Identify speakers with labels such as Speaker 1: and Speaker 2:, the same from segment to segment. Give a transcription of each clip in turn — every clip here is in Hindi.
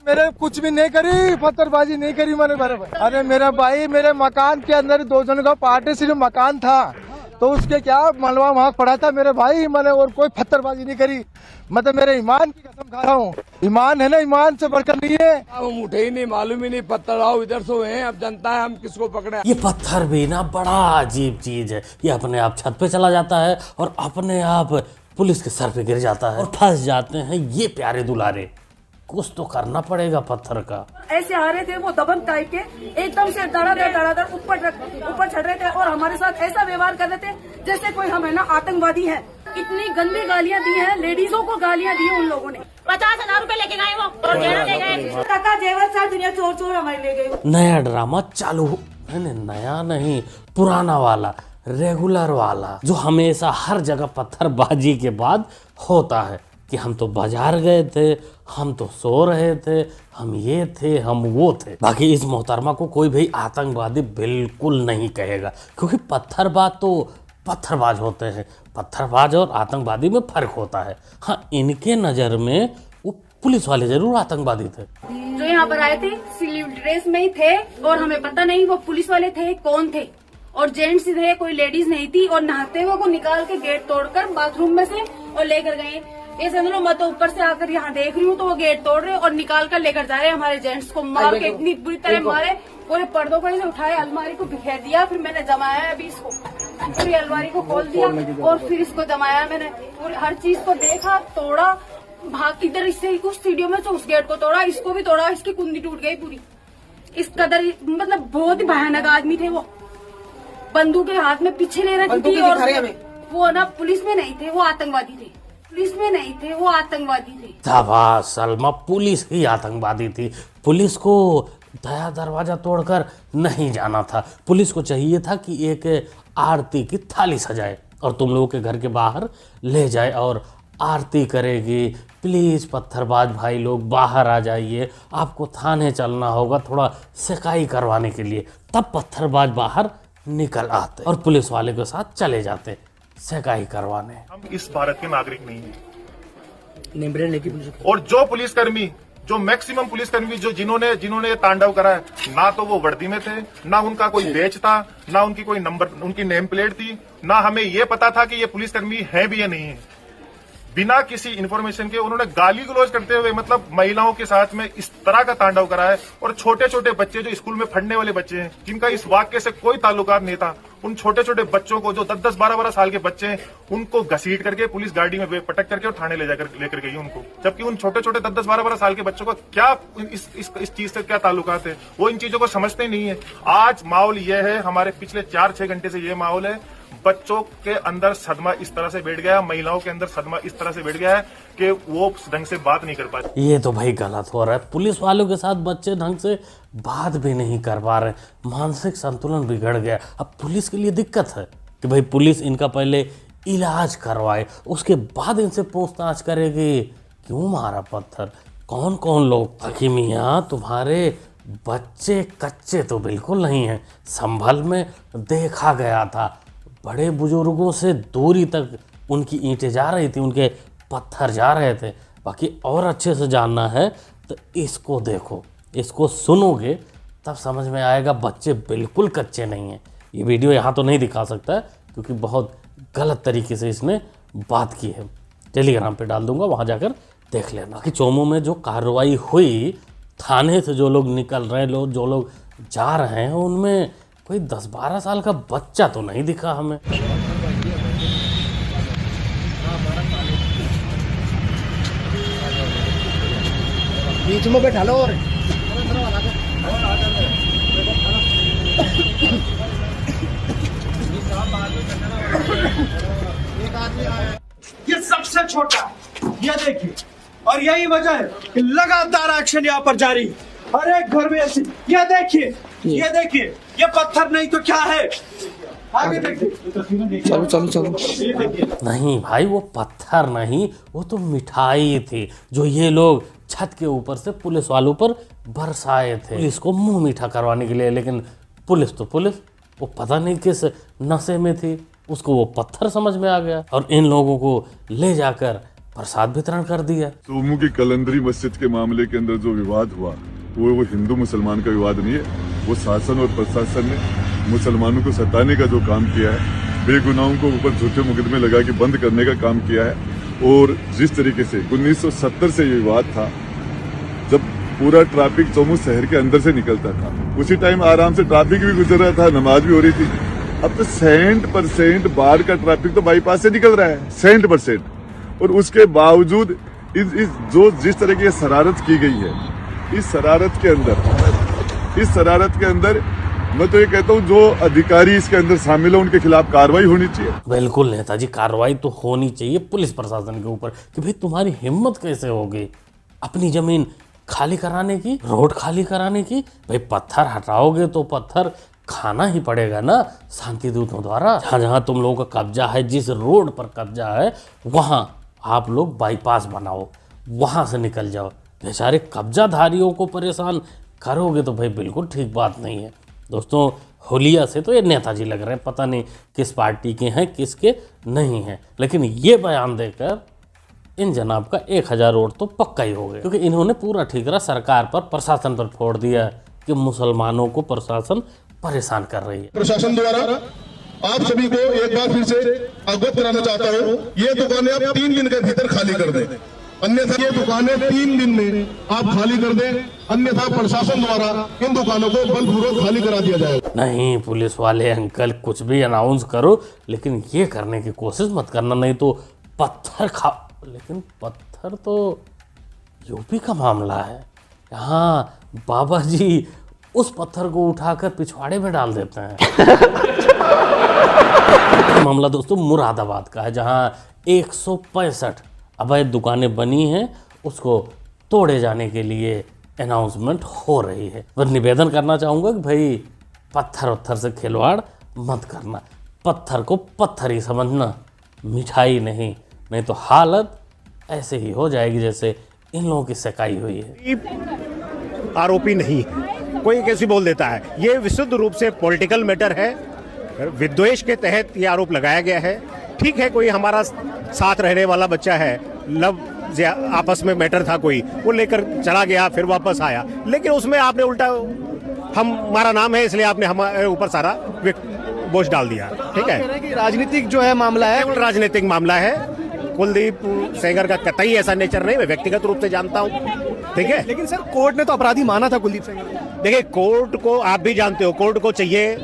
Speaker 1: मेरे कुछ भी नहीं करी, पत्थरबाजी नहीं करी मैंने। अरे मेरा भाई, मेरे मकान के अंदर 2 जन का पार्टी सिर्फ मकान था, तो उसके क्या मलबा वहाँ पड़ा था मेरे भाई। मैंने और कोई पत्थरबाजी नहीं करी। मतलब मेरे ईमान की कसम खा रहा हूँ, ईमान है ना, ईमान से बढ़कर नहीं है।
Speaker 2: हम उठे ही नहीं, मालूम ही नहीं, पत्थर आओ इधर से हैं। अब जनता है, हम किसको पकड़े।
Speaker 3: ये पत्थर भी ना बड़ा अजीब चीज है। ये अपने आप छत पे चला जाता है और अपने आप पुलिस के सर पे गिर जाता है और फंस जाते हैं ये प्यारे दुलारे। कुछ तो करना पड़ेगा पत्थर का।
Speaker 4: ऐसे आ रहे थे वो दबंग टाइप के, एकदम से धड़ाधड़ ऊपर चढ़ रहे थे और हमारे साथ ऐसा व्यवहार कर रहे थे जैसे कोई हम है ना आतंकवादी है। इतनी गंदी गालियां दी हैं, लेडीजों को गालियां दी उन लोगों ने।
Speaker 5: 50,000 रुपए लेके गए वो और जेवर ले गए।
Speaker 4: टका जेवर सारी दुनिया चोर चोर हमारे ले गए।
Speaker 3: नया ड्रामा चालू, नया नहीं, पुराना वाला, रेगुलर वाला, जो हमेशा हर जगह पत्थरबाजी के बाद होता है कि हम तो बाजार गए थे, हम तो सो रहे थे, हम ये थे, हम वो थे। बाकी इस मोहतरमा को कोई भी आतंकवादी बिल्कुल नहीं कहेगा, क्योंकि पत्थरबाज तो पत्थरबाज होते हैं। पत्थरबाज और आतंकवादी में फर्क होता है। हाँ, इनके नज़र में वो पुलिस वाले जरूर आतंकवादी थे।
Speaker 4: जो यहाँ पर आए थे सिविल ड्रेस में ही थे और हमें पता नहीं वो पुलिस वाले थे कौन थे, और जेंट्स थे, कोई लेडीज नहीं थी। और नहाते हुए को निकाल के गेट तोड़कर बाथरूम में से और लेकर गए। ये समझ लो, मैं तो ऊपर से आकर यहाँ देख रही हूँ तो वो गेट तोड़ रहे और निकाल कर लेकर जा रहे हैं। हमारे जेंट्स को मार के इतनी बुरी तरह मारे, पूरे पर्दों को ऐसे उठाए, अलमारी को बिखेर दिया। फिर मैंने जमाया, अभी इसको पूरी अलमारी को खोल दिया और फिर इसको जमाया। मैंने पूरी हर चीज को देखा, तोड़ा, भाग इधर इससे कुछ सीढ़ियों में से उस गेट को तोड़ा, इसको भी तोड़ा, इसकी कुंडी टूट गई पूरी। इस कदर मतलब बहुत ही भयानक आदमी थे वो। बंदूक के हाथ में पीछे ले रखी थी और वो ना पुलिस में नहीं थे, वो आतंकवादी थे। पुलिस में नहीं थे, वो आतंकवादी थे।
Speaker 3: शाबाश सलमा, पुलिस ही आतंकवादी थी। पुलिस को दया दरवाजा तोड़कर नहीं जाना था। पुलिस को चाहिए था कि एक आरती की थाली सजाए और तुम लोगों के घर के बाहर ले जाए और आरती करेगी। प्लीज़ पत्थरबाज भाई लोग बाहर आ जाइए, आपको थाने चलना होगा थोड़ा सिकाई करवाने के लिए। तब पत्थरबाज बाहर निकल आते और पुलिस वाले के साथ चले जाते सिकाई करवाने।
Speaker 6: हम इस भारत के नागरिक नहीं हैं। और जो पुलिसकर्मी, जो मैक्सिमम पुलिसकर्मी जो जिन्होंने ये तांडव करा है, ना तो वो वर्दी में थे, ना उनका कोई बैच था, ना उनकी कोई नंबर, उनकी नेम प्लेट थी, ना हमें ये पता था कि ये पुलिसकर्मी है भी या नहीं है। बिना किसी इन्फॉर्मेशन के उन्होंने गाली गलौज करते हुए मतलब महिलाओं के साथ में इस तरह का तांडव करा है। और छोटे छोटे बच्चे जो स्कूल में पढ़ने वाले बच्चे हैं, जिनका इस वाक्य से कोई ताल्लुकात नहीं था, उन छोटे छोटे बच्चों को जो 10-10, 12-12 साल के बच्चे हैं, उनको घसीट करके पुलिस गाड़ी में पटक करके और थाने लेकर गई उनको। जबकि उन छोटे छोटे 10-10, 12-12 साल के बच्चों का क्या इस चीज से क्या ताल्लुकात है, वो इन चीजों को समझते नहीं है। आज माहौल ये है, हमारे पिछले 4-6 घंटे से ये माहौल है, बच्चों के अंदर सदमा इस तरह से बैठ गया, महिलाओं के अंदर सदमा इस तरह से बैठ गया है कि वो ढंग से बात नहीं कर पाते।
Speaker 3: ये तो भाई गलत हो रहा है। पुलिस वालों के साथ बच्चे ढंग से बात भी नहीं कर पा रहे, मानसिक संतुलन बिगड़ गया। अब पुलिस के लिए दिक्कत है कि भाई पुलिस इनका पहले इलाज करवाए, उसके बाद इनसे पूछताछ करेगी क्यों मारा पत्थर, कौन कौन लोग। ताकि मियाँ तुम्हारे बच्चे कच्चे तो बिल्कुल नहीं हैं। संभल में देखा गया था, बड़े बुजुर्गों से दूरी तक उनकी ईंटें जा रही थी, उनके पत्थर जा रहे थे। बाकी और अच्छे से जानना है तो इसको देखो, इसको सुनोगे तब समझ में आएगा बच्चे बिल्कुल कच्चे नहीं हैं। ये वीडियो यहाँ तो नहीं दिखा सकता क्योंकि बहुत गलत तरीके से इसने बात की है। टेलीग्राम पे डाल दूंगा, वहाँ जाकर देख लेना। कि चोमू में जो कार्रवाई हुई, थाने से जो लोग निकल रहे हैं, जो लोग जा रहे हैं, उनमें कोई 10-12 साल का बच्चा तो नहीं दिखा हमें।
Speaker 1: बीच में बैठा लो और
Speaker 7: ये सबसे छोटा, ये देखिए, और यही वजह है कि लगातार एक्शन यहाँ पर जारी है। हर एक घर में ऐसी, ये देखिए, ये देखिए, ये पत्थर नहीं तो क्या है। आगे देखिए, चलो।
Speaker 3: नहीं भाई, वो पत्थर नहीं, वो तो मिठाई थी जो ये लोग छत के ऊपर से पुलिस वालों पर बरसाए थे, पुलिस को मुंह मीठा करवाने के लिए। लेकिन पुलिस तो पुलिस, वो पता नहीं किस नशे में थी, उसको वो पत्थर समझ में आ गया और इन लोगों को ले जाकर प्रसाद वितरण कर दिया।
Speaker 8: सोमू की कलंदरी मस्जिद के मामले के अंदर जो विवाद हुआ वो हिंदू मुसलमान का विवाद नहीं है। वो शासन और प्रशासन ने मुसलमानों को सताने का जो काम किया है, बेगुनाहों को ऊपर झूठे मुकदमे लगा के बंद करने का काम किया है। और जिस तरीके से 1970 से ये विवाद था, जब पूरा ट्रैफिक सोमू शहर के अंदर से निकलता था, उसी टाइम आराम से ट्रैफिक भी गुजर रहा था, नमाज भी हो रही थी। अब तो 100% बाहर का ट्रैफिक तो बाईपास से निकल रहा है, 100%। और उसके बावजूद जिस तरह की शरारत की गई है, इस शरारत के अंदर मैं तो ये कहता हूँ जो अधिकारी इसके अंदर शामिल है उनके खिलाफ कार्रवाई होनी चाहिए।
Speaker 3: बिल्कुल नेताजी, कार्रवाई तो होनी चाहिए पुलिस प्रशासन के ऊपर कि भाई तुम्हारी हिम्मत कैसे होगी अपनी जमीन खाली कराने की, रोड खाली कराने की। भाई पत्थर हटाओगे तो पत्थर खाना ही पड़ेगा ना शांति दूतों द्वारा। जहाँ जहाँ तुम लोगों का कब्जा है, जिस रोड पर कब्जा है, वहाँ आप लोग बाईपास बनाओ, वहाँ से निकल जाओ। बेचारे कब्जाधारियों को परेशान करोगे तो भाई बिल्कुल ठीक बात नहीं है। दोस्तों, हुलिया से तो ये नेताजी लग रहे हैं, पता नहीं किस पार्टी के हैं किसके नहीं हैं, लेकिन ये बयान देकर इन जनाब का 1000 वोट तो पक्का ही हो गया, क्योंकि इन्होंने पूरा ठीकरा सरकार पर, प्रशासन पर फोड़ दिया कि मुसलमानों को प्रशासन परेशान कर रही है।
Speaker 9: प्रशासन द्वारा आप सभी को एक बार फिर से अवगत कराना चाहता हूँ, ये दुकानें आप 3 दिन के भीतर खाली कर दें, अन्यथा ये दुकानें 3 दिन में आप खाली कर दें, अन्यथा प्रशासन द्वारा इन दुकानों को बलपूर्वक खाली करा दिया जाएगा।
Speaker 3: नहीं पुलिस वाले अंकल, कुछ भी अनाउंस करो, लेकिन ये करने की कोशिश मत करना, नहीं तो पत्थर खा। लेकिन पत्थर तो यूपी का मामला है, यहाँ बाबा जी उस पत्थर को उठाकर पिछवाड़े में डाल देते हैं। मामला दोस्तों मुरादाबाद का है, जहाँ 165 अवैध दुकानें बनी हैं, उसको तोड़े जाने के लिए अनाउंसमेंट हो रही है। मैं निवेदन करना चाहूँगा कि भाई पत्थर से खिलवाड़ मत करना, पत्थर को पत्थर ही समझना, मिठाई नहीं, नहीं तो हालत ऐसे ही हो जाएगी जैसे इन लोगों की सकाई हुई है।
Speaker 10: आरोपी नहीं है, कोई कैसी बोल देता है, ये विशुद्ध रूप से पॉलिटिकल मैटर है, विद्वेष के तहत ये आरोप लगाया गया है। ठीक है, कोई हमारा साथ रहने वाला बच्चा है, लव आपस में मैटर था, कोई वो लेकर चला गया फिर वापस आया, लेकिन उसमें आपने उल्टा हमारा नाम है इसलिए आपने हमारे ऊपर सारा बोझ डाल दिया। ठीक है,
Speaker 7: राजनीतिक जो है मामला है,
Speaker 10: केवल राजनीतिक मामला है। कुलदीप सेंगर का कतई ऐसा नेचर नहीं, मैं व्यक्तिगत रूप से जानता हूँ। ठीक है,
Speaker 7: लेकिन सर कोर्ट ने तो अपराधी माना था कुलदीप सेंगर को।
Speaker 10: देखिए, कोर्ट को आप भी जानते हो, कोर्ट को चाहिए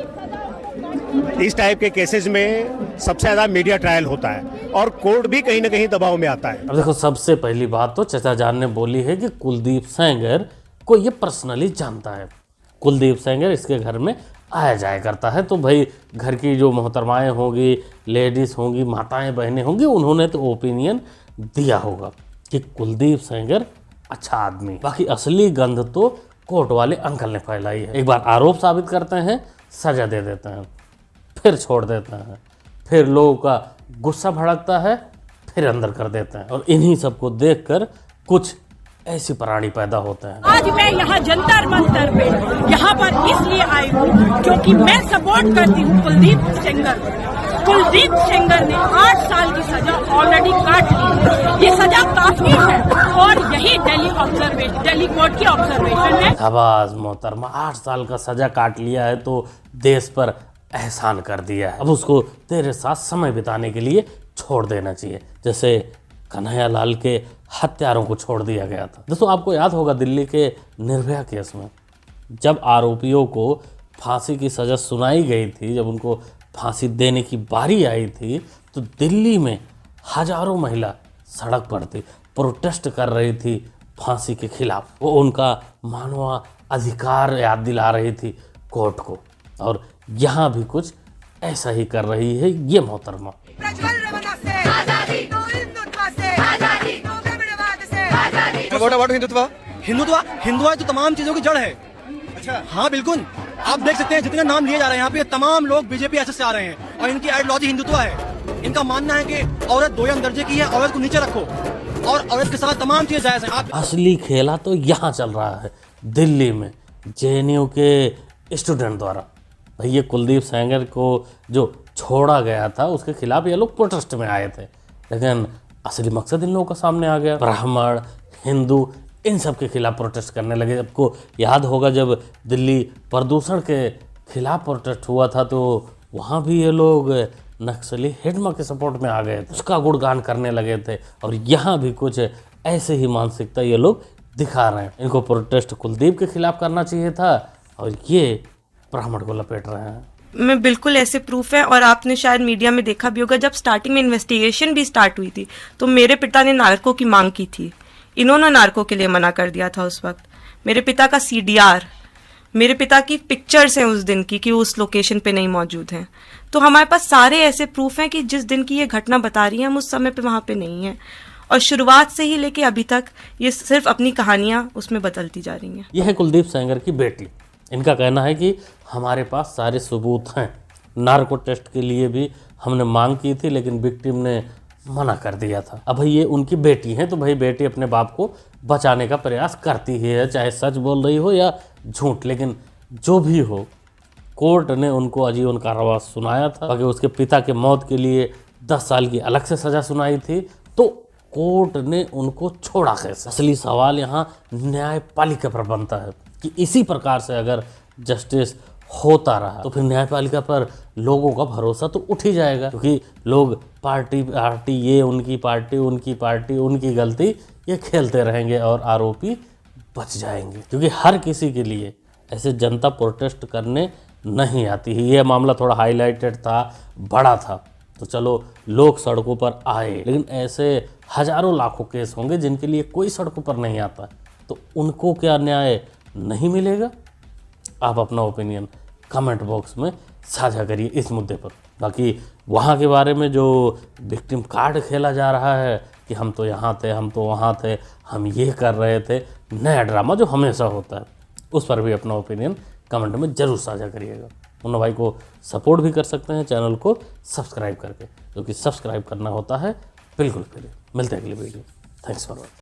Speaker 10: इस टाइप के केसेस में सबसे ज्यादा मीडिया ट्रायल होता है, और कोर्ट भी कहीं ना कहीं दबाव में आता है।
Speaker 3: अब देखो, सबसे पहली बात तो चचा जान ने बोली है कि कुलदीप सेंगर को ये पर्सनली जानता है। कुलदीप सेंगर इसके घर में आया जाया करता है, तो भाई घर की जो मोहतरमाएँ होंगी, लेडीज़ होंगी, माताएं बहनें होंगी, उन्होंने तो ओपिनियन दिया होगा कि कुलदीप सेंगर अच्छा आदमी। बाकी असली गंध तो कोर्ट वाले अंकल ने फैलाई है। एक बार आरोप साबित करते हैं, सजा दे देते हैं, फिर छोड़ देते हैं, फिर लोगों का गुस्सा भड़कता है, फिर अंदर कर देते हैं, और इन्हीं सबको देखकर कुछ ऐसी प्राणी पैदा होते हैं।
Speaker 5: आज मैं यहाँ जंतर मंतर पे यहाँ पर इसलिए आई हूँ क्योंकि मैं सपोर्ट करती हूँ कुलदीप सेंगर को। कुलदीप सेंगर ने 8 साल की सजा ऑलरेडी काट ली, ये सजा काफी है, और यही दिल्ली कोर्ट की ऑब्जर्वेशन है।
Speaker 3: शाबाश मोहतरमा, 8 साल का सजा काट लिया है तो देश पर एहसान कर दिया है, अब उसको तेरे साथ समय बिताने के लिए छोड़ देना चाहिए, जैसे कन्हैया लाल के हत्यारों को छोड़ दिया गया था। दोस्तों, आपको याद होगा दिल्ली के निर्भया केस में जब आरोपियों को फांसी की सज़ा सुनाई गई थी, जब उनको फांसी देने की बारी आई थी, तो दिल्ली में हजारों महिला सड़क पर थी, प्रोटेस्ट कर रही थी फांसी के खिलाफ। वो उनका मानव अधिकार याद दिला रही थी कोर्ट को, और यहाँ भी कुछ ऐसा ही कर रही है ये मोहतरमा।
Speaker 7: हिंदुत्व तो तमाम चीजों की जड़ है। अच्छा, हाँ बिल्कुल, आप देख सकते हैं जितने नाम लिए जा रहे हैं यहाँ पे, तमाम लोग बीजेपी एसएस से आ रहे हैं, और इनकी आइडियोलॉजी हिंदुत्व है। इनका मानना है कि औरत 2 दर्जे की है, औरत को नीचे रखो, और औरत के साथ तमाम चीजें जायज हैं।
Speaker 3: असली खेला तो यहाँ चल रहा है दिल्ली में जेएनयू के स्टूडेंट द्वारा। भाई ये कुलदीप सेंगर को जो छोड़ा गया था उसके खिलाफ ये लोग प्रोटेस्ट में आए थे, लेकिन असली मकसद इन लोगों का सामने आ गया। ब्राह्मण, हिंदू, इन सब के खिलाफ प्रोटेस्ट करने लगे। आपको याद होगा जब दिल्ली प्रदूषण के खिलाफ प्रोटेस्ट हुआ था तो वहाँ भी ये लोग नक्सली हिडमा के सपोर्ट में आ गए थे, उसका गुणगान करने लगे थे। और यहाँ भी कुछ ऐसे ही मानसिकता ये लोग दिखा रहे हैं। इनको प्रोटेस्ट कुलदीप के खिलाफ करना चाहिए था और ये ब्राह्मण को लपेट रहे हैं।
Speaker 11: मैं बिल्कुल ऐसे प्रूफ है, और आपने शायद मीडिया में देखा भी होगा, जब स्टार्टिंग में इन्वेस्टिगेशन भी स्टार्ट हुई थी तो मेरे पिता ने नार्को की मांग की थी। इन्होंने नार्को के लिए मना कर दिया था उस वक्त। मेरे पिता का CDR, मेरे पिता की पिक्चर्स हैं उस दिन की कि उस लोकेशन पे नहीं मौजूद हैं। तो हमारे पास सारे ऐसे प्रूफ हैं कि जिस दिन की ये घटना बता रही है हम उस समय पे वहाँ पे नहीं हैं, और शुरुआत से ही लेके अभी तक ये सिर्फ अपनी कहानियाँ उसमें बदलती जा रही हैं।
Speaker 3: यह है कुलदीप सेंगर की बेटी। इनका कहना है कि हमारे पास सारे सबूत हैं। नार्को टेस्ट के लिए भी हमने मांग की थी लेकिन विक्टिम ने मना कर दिया था। अब भाई ये उनकी बेटी है तो भाई बेटी अपने बाप को बचाने का प्रयास करती ही है, चाहे सच बोल रही हो या झूठ। लेकिन जो भी हो, कोर्ट ने उनको आजीवन कारावास सुनाया था। बाकी उसके पिता के मौत के लिए 10 साल की अलग से सजा सुनाई थी तो कोर्ट ने उनको छोड़ा कैसे। असली सवाल यहाँ न्यायपालिका पर बनता है कि इसी प्रकार से अगर जस्टिस होता रहा तो फिर न्यायपालिका पर लोगों का भरोसा तो उठ ही जाएगा, क्योंकि लोग पार्टी ये उनकी पार्टी, उनकी पार्टी, उनकी गलती, ये खेलते रहेंगे और आरोपी बच जाएंगे। क्योंकि हर किसी के लिए ऐसे जनता प्रोटेस्ट करने नहीं आती है। ये मामला थोड़ा हाईलाइटेड था, बड़ा था तो चलो लोग सड़कों पर आए, लेकिन ऐसे हजारों लाखों केस होंगे जिनके लिए कोई सड़कों पर नहीं आता, तो उनको क्या न्याय नहीं मिलेगा? आप अपना ओपिनियन कमेंट बॉक्स में साझा करिए इस मुद्दे पर। बाकी वहाँ के बारे में जो विक्टिम कार्ड खेला जा रहा है कि हम तो यहाँ थे, हम तो वहाँ थे, हम ये कर रहे थे, नया ड्रामा जो हमेशा होता है, उस पर भी अपना ओपिनियन कमेंट में ज़रूर साझा करिएगा। मुन्ना भाई को सपोर्ट भी कर सकते हैं चैनल को सब्सक्राइब करके, क्योंकि सब्सक्राइब करना होता है बिल्कुल फ्री। मिलते हैं अगली वीडियो। Thanks for watching.